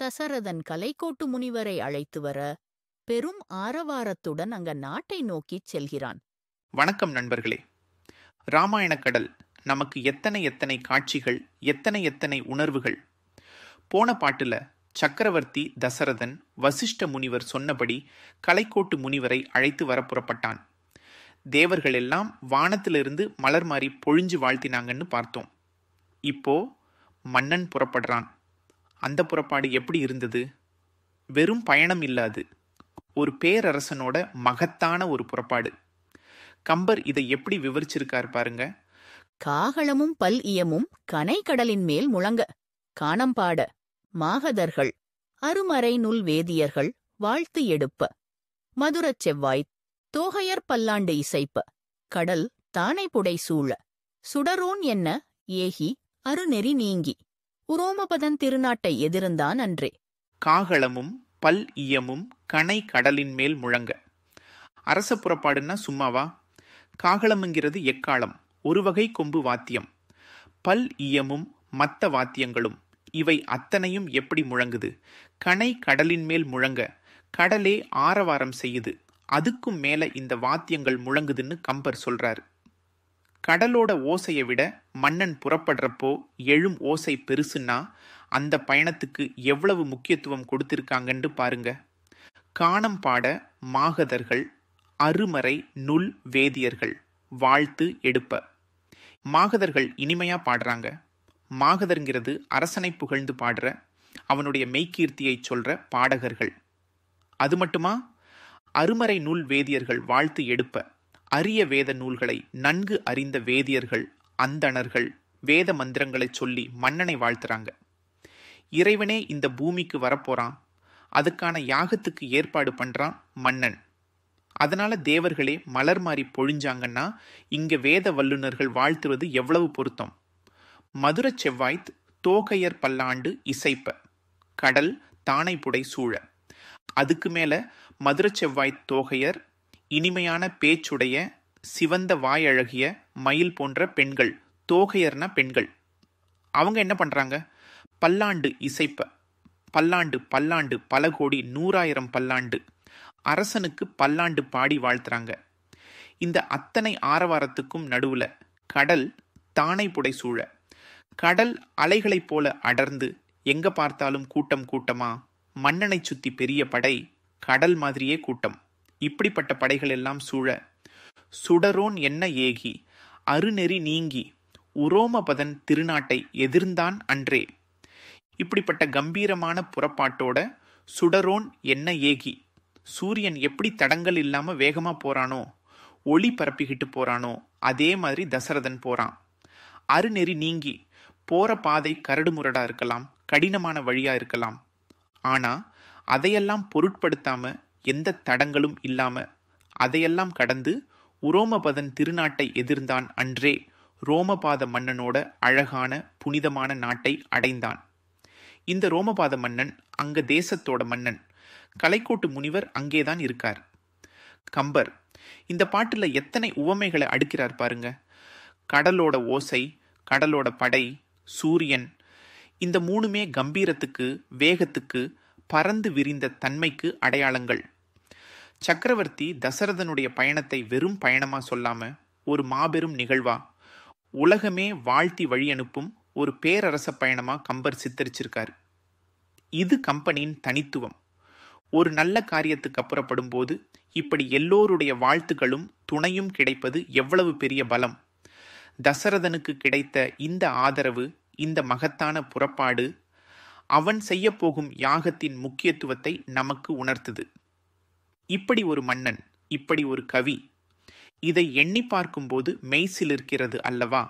தசரதன் கலைக்கோட்டு முனிவரை அழைத்து வர பெரும் ஆரவாரத்துடன் அங்க நாட்டை நோக்கிச் செல்கிறான். வணக்கம் நண்பர்களே. ராமாயண கடல் நமக்கு எத்தனை எத்தனை காட்சிகள், எத்தனை எத்தனை உணர்வுகள். போன பாட்டுல சக்கரவர்த்தி தசரதன் வசிஷ்ட முனிவர் சொன்னபடி கலைக்கோட்டு முனிவரை அழைத்து வர புறப்பட்டான். தேவர்கள் எல்லாம் வானத்திலிருந்து மலர் மாறி பொழிஞ்சு வாழ்த்தினாங்கன்னு பார்த்தோம். இப்போ மன்னன் புறப்படுறான். அந்த புறப்பாடு எப்படி இருந்தது? வெறும் பயணம் இல்லாது, ஒரு பேரரசனோட மகத்தான ஒரு புறப்பாடு. கம்பர் இதை எப்படி விவரிச்சிருக்கார் பாருங்க. காகளமும் பல் இயமும் கனை கடலின் மேல் முழங்க, காணம்பாட மாகதர்கள் அருமறை நுல் வேதியர்கள் வாழ்த்து எடுப்ப, மதுரச் செவ்வாய் தோகையர் பல்லாண்டு இசைப்ப, கடல் தானை புடை சூழ, சுடரோன் என்ன ஏகி அருநெறி நீங்கி, உரோமபதன் திருநாட்டை எதிர்ந்தான் அன்றே. காகளமும் பல் இயமும் கனை கடலின் மேல் முழங்க. அரச புறப்பாடுன்னா சும்மாவா? காகளம்ங்கிறது எக்காலம், ஒரு வகை கொம்பு வாத்தியம். பல் இயமும் மத்த வாத்தியங்களும், இவை அத்தனையும் எப்படி முழங்குது? கனை கடலின் மேல் முழங்க, கடலே ஆரவாரம் செய்யுது, அதுக்கும் மேல இந்த வாத்தியங்கள் முழங்குதுன்னு கம்பர் சொல்றாரு. கடலோட ஓசையை விட மன்னன் புறப்படுறப்போ எழும் ஓசை பெருசுன்னா அந்த பயணத்துக்கு எவ்வளவு முக்கியத்துவம் கொடுத்திருக்காங்கன்னு பாருங்க. காணம் பாட மாகதர்கள் அருமறை நுல் வேதியர்கள் வாழ்த்து எடுப்ப. மாகதர்கள் இனிமையா பாடுறாங்க. மாகதர்ங்கிறது அரசனை புகழ்ந்து பாடுற, அவனுடைய மெய்கீர்த்தியை சொல்ற பாடகர்கள். அது மட்டுமா? அருமறை நூல் வேதியர்கள் வாழ்த்து எடுப்ப. அரிய வேத நூல்களை நன்கு அறிந்த வேதியர்கள், அந்தணர்கள் வேத மந்திரங்களை சொல்லி மன்னனை வாழ்த்துறாங்க. இறைவனே இந்த பூமிக்கு வரப்போறான், அதுக்கான யாகத்துக்கு ஏற்பாடு பண்றான் மன்னன். அதனால தேவர்களே மலர் மாறி பொழிஞ்சாங்கன்னா இங்க வேத வல்லுநர்கள் வாழ்த்துவது எவ்வளவு பொருத்தம். மதுரச் செவ்வாய் தோகையர் பல்லாண்டு இசைப்ப, கடல் தானை புடை சூழ. அதுக்கு மேல மதுரச் செவ்வாய் தோகையர், இனிமையான பேச்சுடைய சிவந்த வாயழகிய மயில் போன்ற பெண்கள். தோகையர்னா பெண்கள். அவங்க என்ன பண்றாங்க? பல்லாண்டு இசைப்ப. பல்லாண்டு பல்லாண்டு பல கோடி 100,000 பல்லாண்டு. அரசனுக்கு பல்லாண்டு பாடி வாழ்த்துறாங்க. இந்த அத்தனை ஆரவாரத்துக்கும் நடுவுல கடல் தானை புடை சூழ. கடல் அலைகளைப் போல அடர்ந்து எங்க பார்த்தாலும் கூட்டம் கூட்டமா. மன்னனை சுத்தி பெரிய படை, கடல் மாதிரியே கூட்டம். இப்படிப்பட்ட படைகள் எல்லாம் சூழ, சுடரோன் என்ன ஏகி அருநெறி நீங்கி, உரோமபதன் திருநாட்டை எதிர்ந்தான் அன்றே. இப்படிப்பட்ட கம்பீரமான புறப்பாட்டோட சுடரோன் என்ன ஏகி, சூரியன் எப்படி தடங்கள் இல்லாம வேகமா போறானோ, ஒளி பரப்பிக்கிட்டு போறானோ, அதே மாதிரி தசரதன் போறான். அருநெறி நீங்கி, போற பாதை கரடுமுரடா இருக்கலாம், கடினமான வழியா இருக்கலாம். ஆனா அதையெல்லாம் பொருட்படுத்தாம, எந்த தடங்களும் இல்லாம அதையெல்லாம் கடந்து உரோமபதன் திருநாட்டை எதிர்ந்தான் அன்றே. ரோமபாத மன்னனோட அழகான புனிதமான நாட்டை அடைந்தான். இந்த ரோமபாத மன்னன் அங்க தேசத்தோட மன்னன். கலைக்கோட்டு முனிவர் அங்கேதான் இருக்கார். கம்பர் இந்த பாட்டுல எத்தனை உவமைகளை அடுக்கிறார் பாருங்க. கடலோட ஓசை, கடலோட படை, சூரியன், இந்த மூணுமே கம்பீரத்துக்கு, வேகத்துக்கு, பறந்து விரிந்த தன்மைக்கு அடையாளங்கள். சக்கரவர்த்தி தசரதனுடைய பயணத்தை வெறும் பயணமா சொல்லாம ஒரு மாபெரும் நிகழ்வா, உலகமே வாழ்த்தி வழி அனுப்பும் ஒரு பேரரச பயணமா கம்பர் சித்தரிச்சிருக்காரு. இது கம்பனின் தனித்துவம். ஒரு நல்ல காரியத்துக்கு அப்புறப்படும் போது இப்படி எல்லோருடைய வாழ்த்துகளும் துணையும் கிடைப்பது எவ்வளவு பெரிய பலம். தசரதனுக்கு கிடைத்த இந்த ஆதரவு, இந்த மகத்தான புறப்பாடு அவன் செய்ய போகும் யாகத்தின் முக்கியத்துவத்தை நமக்கு உணர்த்துது. இப்படி ஒரு மன்னன், இப்படி ஒரு கவி, இதை எண்ணி பார்க்கும்போது மெய்சிலிருக்கிறது அல்லவா?